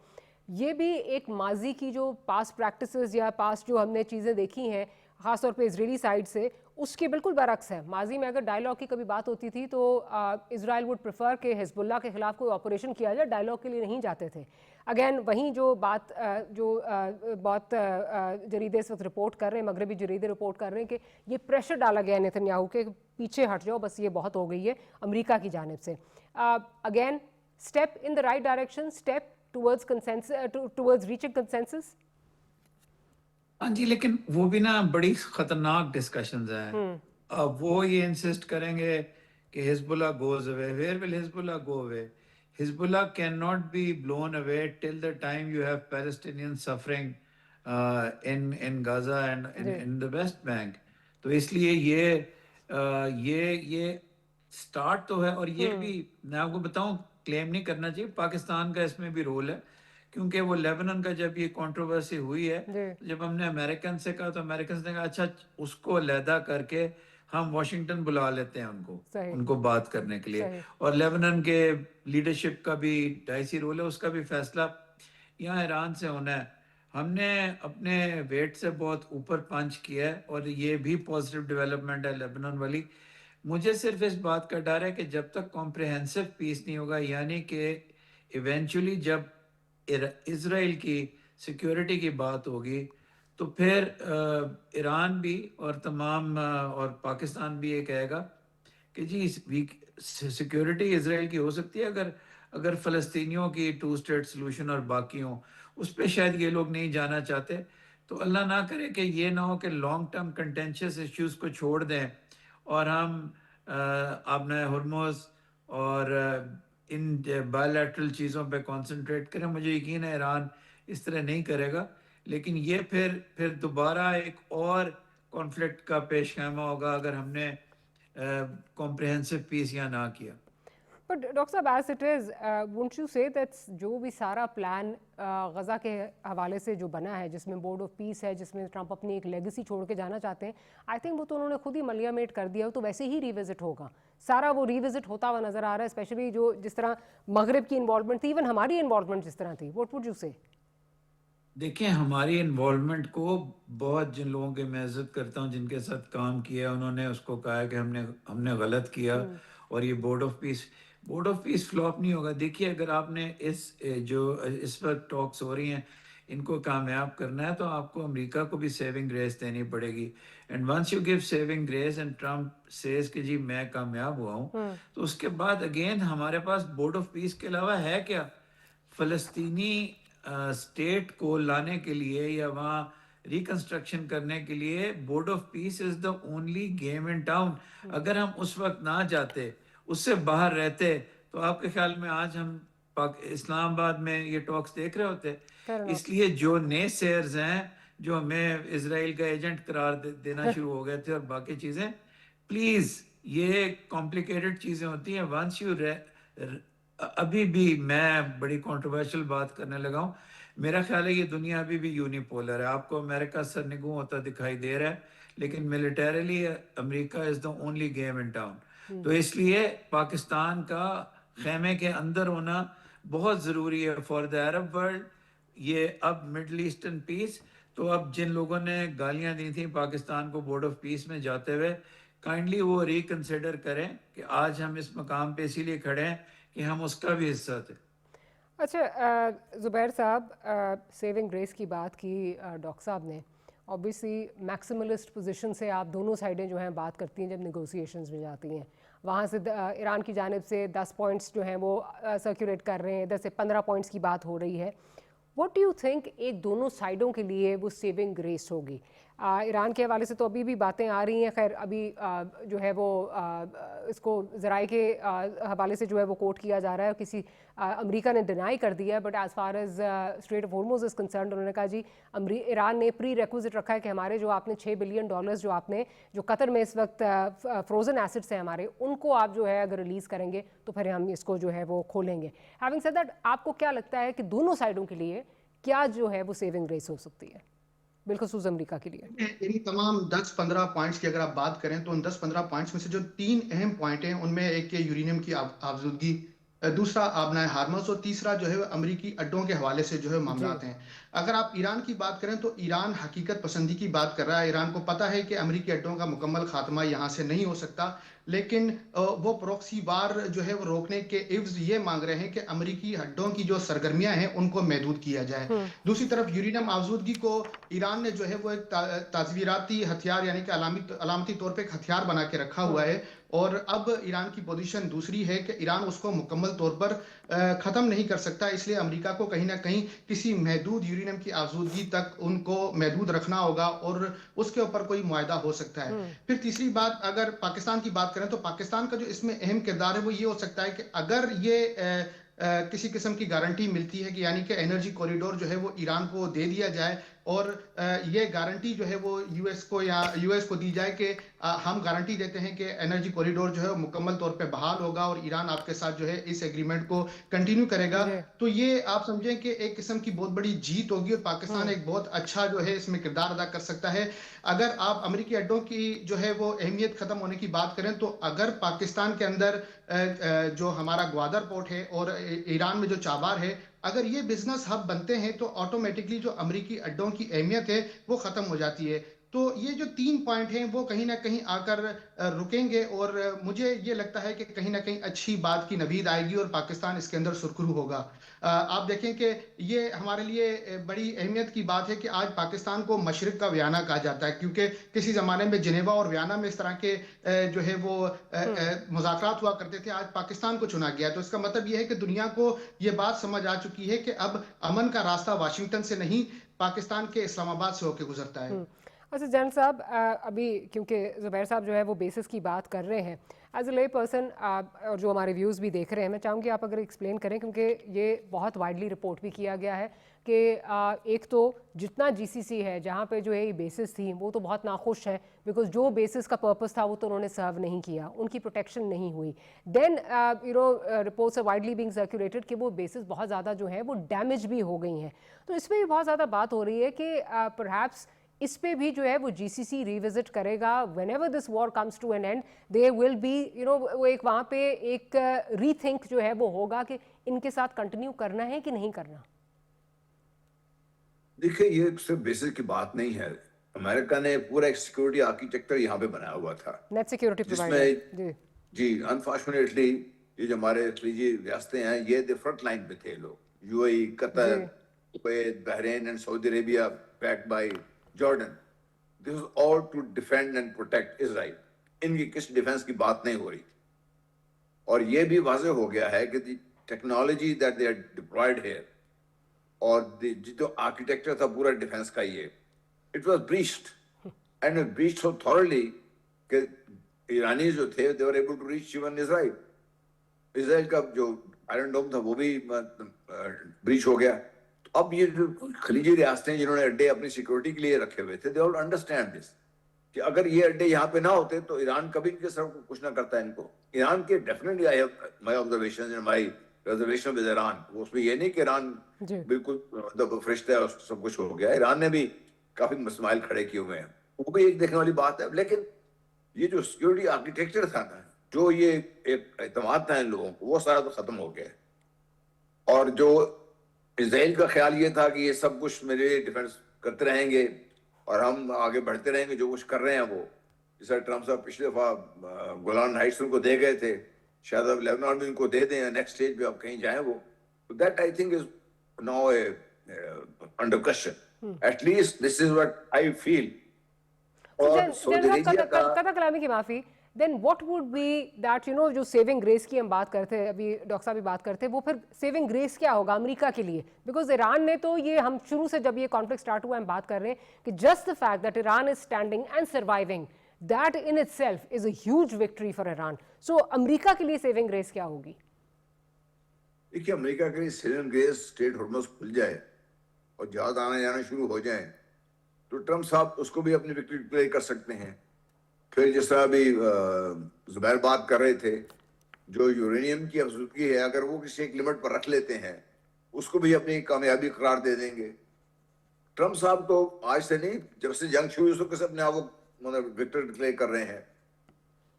ये भी एक माजी की जो पास्ट प्रैक्टिसेस या पास्ट जो हमने चीज़ें देखी हैं ख़ासतौर पे इजरायली साइड से, उसके बिल्कुल बरक्स है। माजी में अगर डायलॉग की कभी बात होती थी तो इजराइल वुड प्रेफर कि हिजबुल्लाह के खिलाफ कोई ऑपरेशन किया जाए, डायलॉग के लिए नहीं जाते थे। अगेन वहीं जो बात बहुत जरीदे इस वक्त रिपोर्ट कर रहे हैं, मगरबी जरीदे रिपोर्ट कर रहे हैं कि ये प्रेशर डाला गया है नेतन्याहू के पीछे हट जाओ, बस ये बहुत हो गई है अमेरिका की जानिब से। Again step in the right direction, step towards consensus, towards reaching consensus. हाँ जी, लेकिन वो भी ना बड़ी खतरनाक डिस्कशंस हैं। अब वो ये इंसिस्ट करेंगे कि Hezbollah goes away. Where will Hezbollah go away? Hezbollah can not be blown away till the time you have Palestinian suffering in Gaza and in the West Bank. तो इसलिए ये स्टार्ट तो है, और ये भी मैं आपको बताऊं, क्लेम नहीं करना चाहिए, पाकिस्तान का इसमें भी रोल है, क्योंकि वो लेबनान का जब ये कंट्रोवर्सी हुई है, जब हमने अमेरिकन से कहा तो अमेरिकन ने कहा अच्छा उसको अलहदा करके हम वाशिंगटन बुला लेते हैं उनको बात करने के लिए। और लेबनान के लीडरशिप का भी डाइसी रोल है, उसका भी फैसला यहाँ ईरान से होना है। हमने अपने वेट से बहुत ऊपर पंच किया है, और ये भी पॉजिटिव डेवलपमेंट है लेबनान वाली। मुझे सिर्फ इस बात का डर है कि जब तक कॉम्प्रिहेंसिव पीस नहीं होगा, यानी कि इवेंचुअली जब इजराइल की सिक्योरिटी की बात होगी, तो फिर ईरान भी और तमाम और पाकिस्तान भी ये कहेगा कि जी सिक्योरिटी इसराइल की हो सकती है अगर अगर फ़लस्तीनियों की टू स्टेट सोल्यूशन और बाकी हों, उस पे शायद ये लोग नहीं जाना चाहते। तो अल्लाह ना करे कि ये ना हो कि लॉन्ग टर्म कंटेंशियस इश्यूज को छोड़ दें और हम आपने हुर्मुज़ और इन बायलैटरल चीज़ों पे कंसंट्रेट करें। मुझे यकीन है ईरान इस तरह नहीं करेगा, लेकिन ये फिर दोबारा एक और कॉन्फ्लिक्ट का पेश खैमा होगा अगर हमने कॉम्प्रिहेंसिव पीस या ना किया। बट डॉक्टर साहब, as it is won't you say that जो भी सारा प्लान गज़ा के हवाले से जो बना है, जिसमें बोर्ड ऑफ पीस है, जिसमें ट्रंप अपनी एक लेगेसी छोड़ के जाना चाहते हैं, आई थिंक वो तो उन्होंने खुद ही मलियामेट कर दिया, तो वैसे ही रिविजिट होगा, सारा वो रिविजिट होता हुआ नज़र आ रहा है, स्पेशली जो जिस तरह मगरब की इन्वॉल्वमेंट थी, इवन हमारी इन्वॉल्वमेंट जिस तरह थी। व्हाट वुड यू से? देखिए, हमारी इन्वॉल्वमेंट को बहुत जिन लोगों की मैं इज्जत करता हूँ, जिनके साथ काम किया, उन्होंने उसको कहा है कि हमने गलत किया और ये बोर्ड ऑफ पीस फ्लॉप नहीं होगा। देखिए, अगर आपने इस वक्त टॉक्स हो रही हैं, इनको कामयाब करना है तो आपको अमेरिका को भी सेविंग ग्रेस देनी पड़ेगी। And once you give saving grace and Trump says कि जी मैं कामयाब हुआ हूँ, तो उसके बाद अगेन हमारे पास बोर्ड ऑफ पीस के अलावा है क्या? फ़लस्तीनी स्टेट को लाने के लिए या वहाँ रिकंस्ट्रक्शन करने के लिए board of peace is the only game in town. अगर हम उस वक्त ना जाते, उससे बाहर रहते, तो आपके ख्याल में आज हम इस्लामाबाद में ये टॉक्स देख रहे होते? इसलिए जो नए शेयर्स हैं, जो हमें इसराइल का एजेंट करार देना शुरू हो गए थे और बाकी चीजें, प्लीज ये कॉम्प्लिकेटेड चीजें होती हैं। वंस यू अभी भी मैं बड़ी कंट्रोवर्शियल बात करने लगा हूँ। मेरा ख्याल है ये दुनिया अभी भी यूनिपोलर है। आपको अमेरिका सरनिगू होता दिखाई दे रहा है, लेकिन militarily America is the only game in town. तो इसलिए पाकिस्तान का खेमे के अंदर होना बहुत ज़रूरी है फॉर द अरब वर्ल्ड। ये अब मिडल ईस्टर्न पीस, तो अब जिन लोगों ने गालियां दी थी पाकिस्तान को बोर्ड ऑफ पीस में जाते हुए, काइंडली वो रिकंसिडर करें कि आज हम इस मकाम पे इसीलिए खड़े हैं कि हम उसका भी हिस्सा थे। अच्छा, ज़ुबैर साहब, सेविंग ग्रेस की बात की डॉक्टर साहब ने। ऑब्वियसली मैक्सिमलिस्ट पोजीशन से आप दोनों साइडें जो हैं बात करती हैं जब नेगोशिएशंस में जाती हैं। वहाँ से ईरान की जानिब से 10 पॉइंट्स जो हैं वो सर्कुलेट कर रहे हैं, इधर से 15 पॉइंट्स की बात हो रही है। व्हाट डू यू थिंक एक दोनों साइडों के लिए वो सेविंग ग्रेस होगी? ईरान के हवाले से तो अभी भी बातें आ रही हैं, खैर अभी जो है वो इसको ज़राए के हवाले से जो है वो कोट किया जा रहा है, किसी अमेरिका ने डिनाई कर दिया है, but as far as strait of Hormuz is concerned, उन्होंने कहा जी ईरान ने प्री रिक्विजिट रखा है कि हमारे जो आपने $6 बिलियन जो आपने जो कतर में इस वक्त फ्रोजन एसेट्स हैं हमारे, उनको आप जो है अगर रिलीज़ करेंगे तो फिर हम इसको जो है वो खोलेंगे। हैविंग सेड दैट, आपको क्या लगता है कि दोनों साइडों के लिए क्या जो है वो सेविंग ग्रेस हो सकती है, बिलखसूस अमेरिका के लिए? इन तमाम 10-15 पॉइंट्स की अगर आप बात करें तो उन 10-15 पॉइंट्स में से जो 3 अहम पॉइंट हैं, उनमें एक यूरेनियम की आफजूदगी, दूसरा आबनाए हार्मस और तीसरा जो है अमेरिकी अड्डों के हवाले से जो है मामलात हैं। अगर आप ईरान की बात करें तो ईरान हकीकत पसंदी की बात कर रहा है। ईरान को पता है कि अमेरिकी अड्डों का मुकम्मल खात्मा यहाँ से नहीं हो सकता, लेकिन वो प्रॉक्सी वार जो है वो रोकने के इव्ज ये मांग रहे हैं कि अमेरिकी अड्डों की जो सरगर्मियां हैं उनको महदूद किया जाए। दूसरी तरफ यूरेनियम आफजूदगी को ईरान ने जो है वो एक ताजवीराती हथियार यानी कि अलामती तौर पर एक हथियार बना के रखा हुआ है, और अब ईरान की पोजीशन दूसरी है कि ईरान उसको मुकम्मल तौर पर ख़त्म नहीं कर सकता, इसलिए अमेरिका को कहीं ना कहीं किसी महदूद यूरेनियम की आफजूदगी तक उनको महदूद रखना होगा और उसके ऊपर कोई मुआहदा हो सकता है। फिर तीसरी बात, अगर पाकिस्तान की बात करें तो पाकिस्तान का जो इसमें अहम किरदार है वो ये हो सकता है कि अगर ये किसी किस्म की गारंटी मिलती है कि यानी कि एनर्जी कॉरिडोर जो है वो ईरान को दे दिया जाए, और ये गारंटी जो है वो यूएस को दी जाए कि हम गारंटी देते हैं कि एनर्जी कॉरिडोर जो है मुकम्मल तौर पे बहाल होगा और ईरान आपके साथ जो है इस एग्रीमेंट को कंटिन्यू करेगा, तो ये आप समझें कि एक किस्म की बहुत बड़ी जीत होगी और पाकिस्तान एक बहुत अच्छा जो है इसमें किरदार अदा कर सकता है। अगर आप अमेरिकी अड्डों की जो है वो अहमियत खत्म होने की बात करें तो अगर पाकिस्तान के अंदर जो हमारा ग्वादर पोर्ट है और ईरान में जो चाबार है, अगर ये बिजनेस हब बनते हैं तो ऑटोमेटिकली जो अमेरिकी अड्डों की अहमियत है वो खत्म हो जाती है। तो ये जो 3 पॉइंट हैं वो कहीं न कहीं आकर रुकेंगे और मुझे ये लगता है कि कहीं न कहीं अच्छी बात की नवीद आएगी और पाकिस्तान इसके अंदर सुरखरू होगा। आप देखें कि ये हमारे लिए बड़ी अहमियत की बात है कि आज पाकिस्तान को मशरिक़ का वियना कहा जाता है, क्योंकि किसी ज़माने में जिनेवा और वियना में इस तरह के जो है वो मुज़ाकरात हुआ करते थे, आज पाकिस्तान को चुना गया है। तो इसका मतलब ये है कि दुनिया को ये बात समझ आ चुकी है कि अब अमन का रास्ता वाशिंगटन से नहीं, पाकिस्तान के इस्लामाबाद से होकर गुजरता है। अच्छा जनरल साहब, अभी क्योंकि ज़ुबैर साहब जो है वो बेसिस की बात कर रहे हैं, एज ए ले पर्सन और जो हमारे व्यूज़ भी देख रहे हैं, मैं चाहूँगी आप अगर एक्सप्लेन करें, क्योंकि ये बहुत वाइडली रिपोर्ट भी किया गया है कि एक तो जितना जीसीसी है जहाँ पे जो है ये बेसिस थी वो तो बहुत नाखुश है, बिकॉज जो बेसिस का पर्पस था वो तो उन्होंने सर्व नहीं किया, उनकी प्रोटेक्शन नहीं हुई। Then reports are widely being circulated कि वो बेसिस बहुत ज़्यादा जो है वो डैमेज भी हो गई हैं। तो इस पर भी बहुत ज़्यादा बात हो रही है कि परहैप्स इस पे भी जो है वो जीसीसी रिविजिट करेगा whenever this war comes to an end, there will be वो एक वहाँ पे एक रीथिंक जो है वो होगा कि इनके साथ कंटिन्यू करना है कि नहीं करना। देखिए, ये सिर्फ बेसिस की बात नहीं है। अमेरिका ने पूरा एक सिक्योरिटी आर्किटेक्चर यहाँ पे बनाया हुआ था, नेट सिक्योरिटी जिसमें प्रोवाइडर जी अनफॉर्चुनेटली ये जो हमारे लीजिए रियासतें हैं, ये द फ्रंट लाइन पे थे लोग। UAE, Qatar, Kuwait, Bahrain and Saudi Arabia backed by Jordan, this is all to defend and protect Israel. इनकी किस डिफेंस की बात नहीं हो रही। और ये भी वाज़ेह हो गया है कि the technology that they are deployed here और जो आर्किटेक्चर था पूरा डिफेंस का, ये it was breached and breached so thoroughly कि ईरानी जो थे they were able to reach even Israel. Israel का जो आयरन डोम था वो भी ब्रीच हो गया। तो अब ये जो खलीजी रियासतें जिन्होंने अड्डे अपनी सिक्योरिटी के लिए रखे हुए थे, दे ऑल अंडरस्टैंड दिस कि अगर ये अड्डे यहाँ पे ना होते तो ईरान कभी इनके सर को कुछ ना करता है इनको। ईरान के definitely I have my observations and my reservation with Iran. उसमें ये नहीं कि ईरान बिल्कुल मतलब फरिश्ता है और सब कुछ हो गया। ईरान ने भी काफी मसमाइल खड़े किए हुए हैं, वो भी एक देखने वाली बात है। लेकिन ये जो सिक्योरिटी आर्किटेक्चर था ना, जो ये एक एतमाद था इन लोगों को, वो सारा तो खत्म हो गया। और जो इजराइल का ख्याल ये था कि ये सब कुछ मेरे लिए डिफेंस करते रहेंगे और हम आगे बढ़ते रहेंगे, जो कुछ कर रहे हैं वो, जैसा ट्रम्प साहब पिछले दफा गोलान हाइट्स उनको दे गए थे, शायद अब लेबनान में उनको दे दें नेक्स्ट स्टेज पे, अब कहीं जाए वो। That I think is now under question. At least this is what I feel. और सऊदी अरेबिया का कथा कलामी की माफी, then what would be that जो सेविंग ग्रेस की हम बात करते हैं, अभी डॉक्टर साहब भी बात करते हैं, वो फिर सेविंग ग्रेस क्या होगा अमेरिका के लिए? बिकॉज ईरान ने तो ये, हम शुरू से जब ये कॉन्फ्लिक्ट स्टार्ट हुआ हम बात कर रहे हैं कि just the fact that Iran is standing and surviving, that in itself is a huge victory for Iran. So America के लिए सेविंग ग्रेस क्या होगी? देखिए, अमेरिका के लिए सेविंग ग्रेस स्ट्रेट हॉर्मज़ खुल जाए और जहाज आना जाना शुरू हो जाए तो ट्रम्प साहब उसको भी अपनी विक्ट्री डिक्लेयर कर सकते हैं। फिर जिस तरह अभी जुबैर बात कर रहे थे, जो यूरेनियम की अफजूदगी है, अगर वो किसी एक लिमिट पर रख लेते हैं, उसको भी अपनी कामयाबी करार दे देंगे। ट्रम्प साहब तो आज से नहीं, जब से जंग शुरू हुई उसको अपने आप को मतलब विक्ट्री डिक्लेयर कर रहे हैं।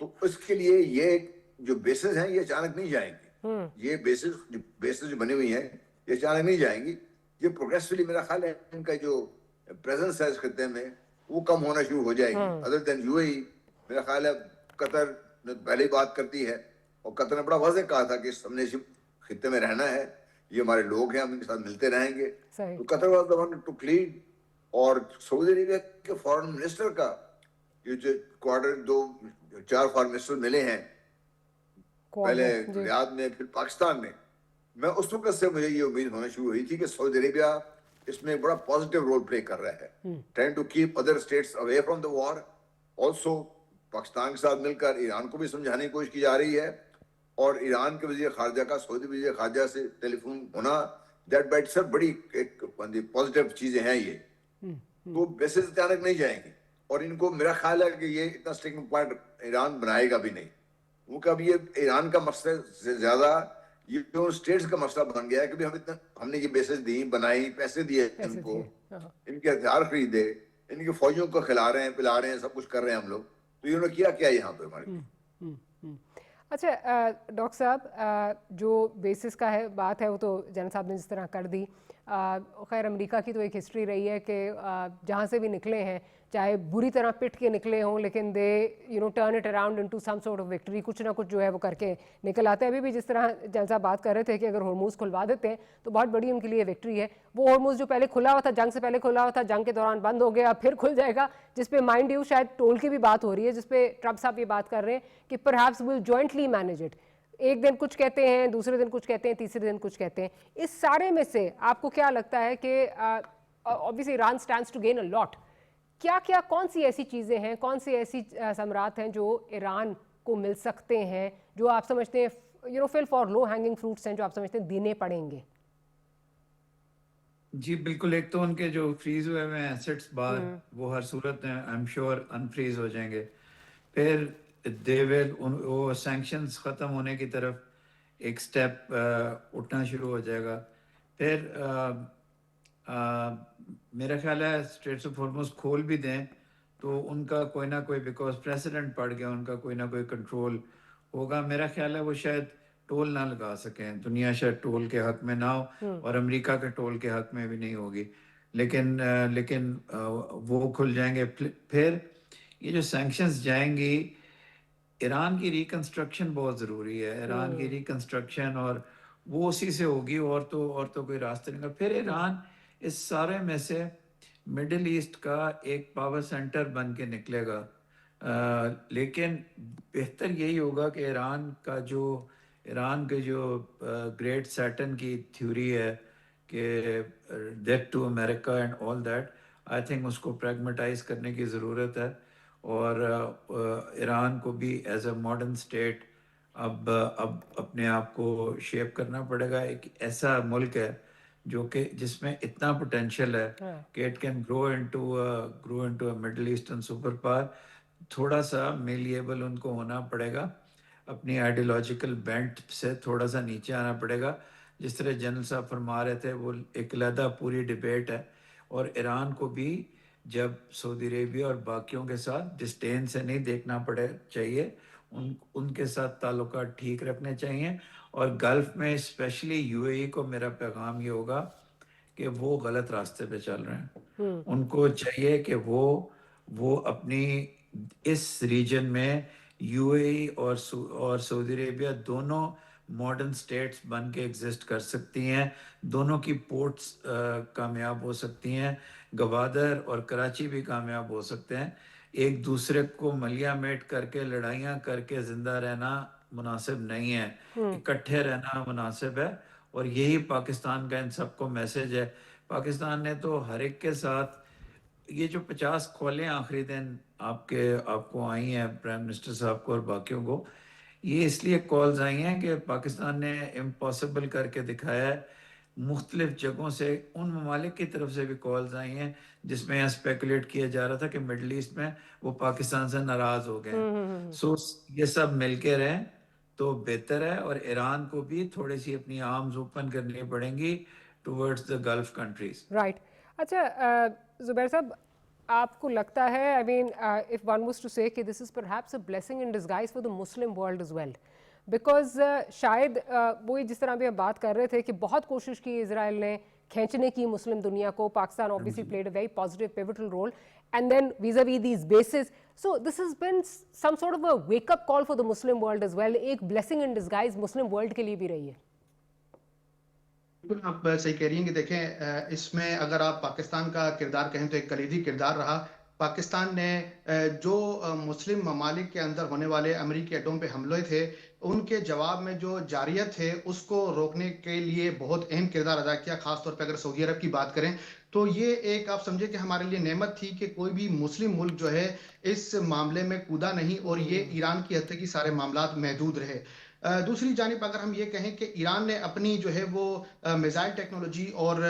तो इसके लिए ये जो बेसिस हैं ये अचानक नहीं जाएंगी। ये बेसिस जो बनी हुई हैं ये अचानक नहीं जाएंगी। ये प्रोग्रेसिवली मेरा ख्याल है इनका जो प्रेजेंस है इस खत्ते में वो कम होना शुरू हो जाएगी। अदर देन यूएई, मेरा ख्याल है कतर ने पहले ही बात करती है और कतर ने बड़ा वाज़ेह कहा था कि हमने इस खत्ते में रहना है, ये हमारे लोग हैं, हम इनके साथ मिलते रहेंगे। तो Qatar was the one two lead. और सऊदी अरेबिया के फॉरेन मिनिस्टर का ये जो क्वार्टर 4 फॉरेन मिनिस्टर मिले हैं, पहले रियाद में फिर पाकिस्तान में, मैं उस वक्त से मुझे ये उम्मीद होना शुरू हुई थी कि सऊदी अरेबिया इसमें बड़ा पॉजिटिव रोल प्ले कर रहा है, trying to keep other states away from the war. Also Pakistan के साथ मिलकर ईरान को भी समझाने की कोशिश की जा रही है। और ईरान के वजीर खारजा का सऊदी वजीर खारजा से टेलीफोन होना, दैट बाइट सब बड़ी एक पॉजिटिव चीजें हैं ये। तो बेसिस अचानक नहीं जाएंगी और इनको मेरा ख्याल है कि ये इतना स्टिकिंग पॉइंट ईरान बनाएगा भी नहीं, क्योंकि अब ये ईरान का मसला से ज्यादा ये जो स्टेट्स का मसला बन गया है कि हमने ये बेसिस दी, बनाई, पैसे दिए इनको, इनके हथियार खरीदे, इनकी फौजियों को खिला रहे हैं, पिला रहे हैं, सब कुछ कर रहे हैं हम लोग। तो इन्होंने किया क्या यहाँ पे हमारे? अच्छा डॉक्टर साहब, जो बेसिस का है बात है वो तो जनरल साहब ने जिस तरह कर दी। खैर अमेरिका की तो एक हिस्ट्री रही है कि जहाँ से भी निकले हैं चाहे बुरी तरह पिट के निकले हों, लेकिन they turn it around into some sort of victory, कुछ ना कुछ जो है वो करके निकल आते हैं। अभी भी जिस तरह जलसा बात कर रहे थे कि अगर हॉर्मूज खुलवा देते हैं तो बहुत बड़ी उनके लिए विक्ट्री है। वो हॉर्मूज जो पहले खुला हुआ था, जंग से पहले खुला हुआ था, जंग के दौरान बंद हो गया, फिर खुल जाएगा, जिसपे माइंड यू शायद टोल की भी बात हो रही है, जिसपे ट्रम्प साहब ये बात कर रहे हैं कि perhaps will jointly manage it. एक दिन कुछ कहते हैं, दूसरे दिन कुछ कहते हैं, तीसरे दिन कुछ कहते हैं। इस सारे में से आपको क्या लगता है कि obviously Iran stands to gain a lot, क्या क्या कौन सी ऐसी चीज़ें हैं, कौन सी ऐसी समरात हैं जो ईरान को मिल सकते हैं, जो आप समझते हैं fill for low hanging fruits हैं, जो आप समझते हैं देने पड़ेंगे? जी बिल्कुल, एक तो उनके जो फ्रीज हुए हुए एसेट्स बाहर, वो हर सूरत में आई एम श्योर अनफ्रीज हो जाएंगे। फिर दे विल वो सैंक्शंस ख़त्म होने की तरफ एक स्टेप उठना शुरू हो जाएगा। फिर मेरा ख्याल है स्ट्रेट्स ऑफ हॉर्मुज खोल भी दें तो उनका कोई ना कोई, बिकॉज प्रेसिडेंट पड़ गया, उनका कोई ना कोई कंट्रोल होगा। मेरा ख्याल है वो शायद टोल ना लगा सकें, दुनिया शायद टोल के हक में ना हो और अमेरिका के टोल के हक में भी नहीं होगी, लेकिन वो खुल जाएंगे। फिर ये जो सैंक्शंस जाएंगी, ईरान की रिकंस्ट्रक्शन बहुत ज़रूरी है, ईरान की रिकंस्ट्रक्शन, और वो उसी से होगी, और तो कोई रास्ते नहीं। फिर ईरान इस सारे में से मिडिल ईस्ट का एक पावर सेंटर बन के निकलेगा। लेकिन बेहतर यही होगा कि ईरान के जो ग्रेट सैटर्न की थ्योरी है कि death to America and all that, I think उसको प्रैग्मेटाइज करने की ज़रूरत है। और ईरान को भी एज अ मॉडर्न स्टेट अब अपने आप को शेप करना पड़ेगा। एक ऐसा मुल्क है जो कि जिसमें इतना पोटेंशियल है कि it can grow into a middle eastern super power. थोड़ा सा मेलिएबल उनको होना पड़ेगा, अपनी आइडियोलॉजिकल बेंट से थोड़ा सा नीचे आना पड़ेगा। जिस तरह जनरल साहब फरमा रहे थे, वो एक अलग पूरी डिबेट है। और ईरान को भी जब सऊदी अरेबिया और बाकियों के साथ डिस्टेन से नहीं देखना चाहिए, उनके साथ ताल्लुकात ठीक रखने चाहिए। और गल्फ में स्पेशली यूएई को मेरा पैगाम ये होगा कि वो गलत रास्ते पे चल रहे हैं। उनको चाहिए कि वो अपनी इस रीजन में यूएई और सऊदी अरेबिया दोनों मॉडर्न स्टेट्स बन के एग्जिस्ट कर सकती हैं, दोनों की पोर्ट्स कामयाब हो सकती हैं, गवादर और कराची भी कामयाब हो सकते हैं। एक दूसरे को मलियामेट करके लड़ाइयाँ करके ज़िंदा रहना मुनासिब नहीं है, इकट्ठे रहना मुनासिब है। और यही पाकिस्तान का इन सबको मैसेज है। पाकिस्तान ने तो हर एक के साथ ये जो 50 कॉलें आखिरी दिन आपको आई हैं प्राइम मिनिस्टर साहब को और बाकियों को, ये इसलिए कॉल्स आई हैं कि पाकिस्तान ने इम्पॉसिबल करके दिखाया है। मुख्तलिफ जगहों से उन ममालिक की तरफ से भी कॉल्स आई हैं जिसमें यहाँ स्पेकुलेट किया जा रहा था कि मिडल ईस्ट में वो पाकिस्तान से नाराज़ हो गए। सो ये सब मिल के रहें तो बेहतर है। और ईरान को भी थोड़ी सी अपनी आर्म्स ओपन करनी पड़ेंगी towards the Gulf countries. Right. अच्छा ज़ुबैर साहब, आपको लगता है, I mean if one was to say कि this is perhaps a blessing in disguise for the Muslim world as well, because शायद वो जिस तरह भी हम बात कर रहे थे कि बहुत कोशिश की इजराइल ने खींचने की मुस्लिम दुनिया को, Pakistan obviously played a very positive pivotal role, and then vis-a-vis these bases, so this has been some sort of a wake up call for the Muslim world as well, एक blessing in disguise Muslim world के लिए भी रही है। बिल्कुल आप सही कह रही हैं कि देखें, इसमें अगर आप पाकिस्तान का किरदार कहें तो एक कलीदी किरदार रहा। पाकिस्तान ने जो मुस्लिम ममालिक के अंदर होने वाले अमरीकी अड्डों पे हमले थे, उनके जवाब में जो जारियत है उसको रोकने के लिए बहुत अहम किरदार अदा किया। खासतौर पे अगर सऊदी अरब की बात करें तो ये एक आप समझे कि हमारे लिए नेमत थी कि कोई भी मुस्लिम मुल्क जो है इस मामले में कूदा नहीं और ये ईरान की हद तक सारे मामलात महदूद रहे। दूसरी जानिब अगर हम ये कहें कि ईरान ने अपनी जो है वो मिसाइल टेक्नोलॉजी और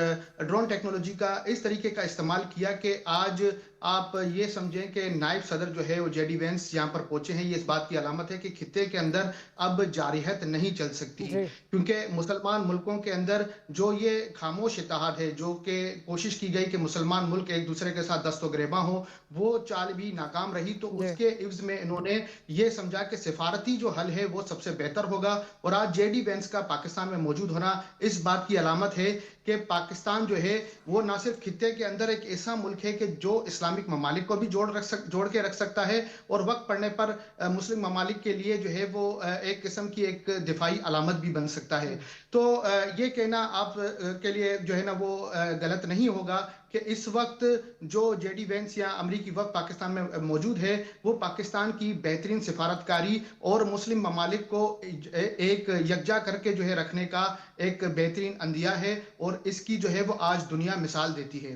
ड्रोन टेक्नोलॉजी का इस तरीके का इस्तेमाल किया कि आज आप ये समझें कि नायब सदर जो है वो जेडी वेंस यहाँ पर पहुंचे हैं। ये इस बात की अलामत है कि खित्ते के अंदर अब जारियत नहीं चल सकती, क्योंकि मुसलमान मुल्कों के अंदर जो ये खामोश इत्तेहाद है, जो कि कोशिश की गई कि मुसलमान मुल्क एक दूसरे के साथ दस्तोगरेबा हो, वो चाल भी नाकाम रही। तो उसके इव्ज में इन्होंने ये समझा कि सिफारती जो हल है वो सबसे बेहतर होगा। और आज जेडी वेंस का पाकिस्तान में मौजूद होना इस बात की अलामत है کہ پاکستان جو ہے وہ نہ صرف خطے کے اندر ایک ایسا ملک ہے کہ جو اسلامک ممالک کو بھی جوڑ کے رکھ سکتا ہے اور وقت پڑنے پر مسلم ممالک کے لیے جو ہے وہ ایک قسم کی ایک دفاعی علامت بھی بن سکتا ہے. تو یہ کہنا آپ کے لیے جو ہے نا وہ غلط نہیں ہوگا کہ اس وقت جو جے ڈی وینس یا امریکی وفد پاکستان میں موجود ہے وہ پاکستان کی بہترین سفارتکاری اور مسلم ممالک کو ایک یکجا کر کے جو ہے رکھنے کا ایک بہترین اندیہ ہے اور اس کی جو ہے وہ آج دنیا مثال دیتی ہے.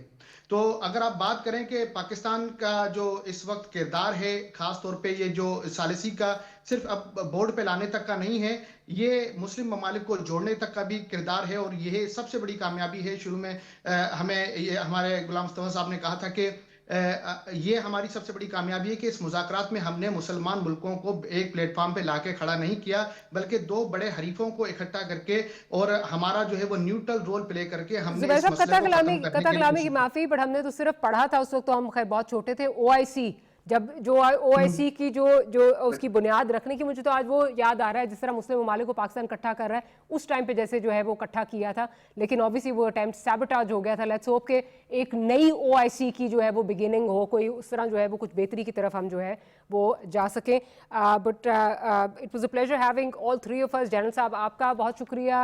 تو اگر آپ بات کریں کہ پاکستان کا جو اس وقت کردار ہے خاص طور پہ یہ جو ثالثی کا صرف اب بورڈ پہ لانے تک کا نہیں ہے، یہ مسلم ممالک کو جوڑنے تک کا بھی کردار ہے اور یہ سب سے بڑی کامیابی ہے. شروع میں ہمیں یہ ہمارے غلام مصطفیٰ صاحب نے کہا تھا کہ یہ ہماری سب سے بڑی کامیابی ہے کہ اس مذاکرات میں ہم نے مسلمان ملکوں کو ایک پلیٹ فارم پہ لا کے کھڑا نہیں کیا بلکہ دو بڑے حریفوں کو اکٹھا کر کے اور ہمارا جو ہے وہ نیوٹرل رول پلے کر کے ہم نے اس مسئلے کو ختم کرنے کے قطع کلامی کی معافی، بٹ ہم نے تو صرف پڑھا تھا اس وقت، تو ہم خیر بہت چھوٹے تھے. OIC جب جو OIC کی جو اس کی بنیاد رکھنے کی، مجھے تو آج وہ یاد آ رہا ہے جس طرح مسلم ممالک کو پاکستان اکٹھا کر رہا ہے اس ٹائم پہ جیسے جو ہے وہ اکٹھا کیا تھا، لیکن obviously وہ اٹیمپٹ سیبوٹاج ہو گیا تھا. لیٹس ہوپ کہ ایک نئی OIC کی جو ہے وہ بگننگ ہو، کوئی اس طرح جو ہے وہ کچھ بہتری کی طرف ہم جو ہے وہ جا سکیں. But it was a pleasure having all three of us. General صاحب آپ کا بہت شکریہ،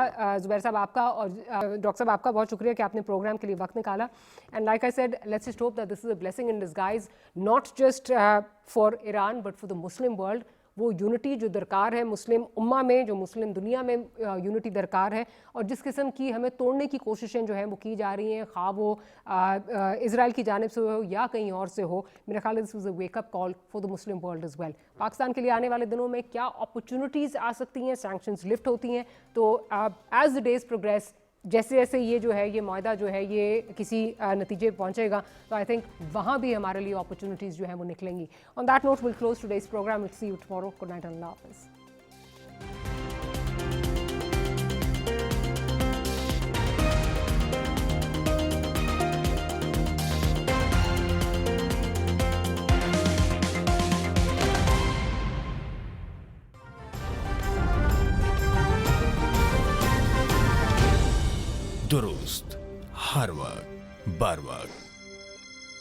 زبیر صاحب آپ کا، اور ڈاکٹر صاحب آپ کا بہت شکریہ کہ آپ نے پروگرام کے لیے وقت نکالا. And like I said, let's just hope that this is a blessing in disguise, not just for Iran but for the Muslim world. وہ یونٹی جو درکار ہے مسلم امہ میں، جو مسلم دنیا میں یونٹی درکار ہے، اور جس قسم کی ہمیں توڑنے کی کوششیں جو ہیں وہ کی جا رہی ہیں، خواہ وہ اسرائیل کی جانب سے ہو یا کہیں اور سے ہو، میرا خیال ہے this was a wake up call for the Muslim world as well. Pakistan کے لیے آنے والے دنوں میں کیا اپرچونیٹیز آ سکتی ہیں، سینکشنز لفٹ ہوتی ہیں، تو ایز دا ڈیز پروگریس، جیسے جیسے یہ جو ہے یہ معاہدہ جو ہے یہ کسی نتیجے پہنچے گا، تو آئی تھنک وہاں بھی ہمارے لیے اپرچونیٹیز جو ہیں وہ نکلیں گی. On that note we'll close today's programme. See you tomorrow. Good night, اللہ حافظ.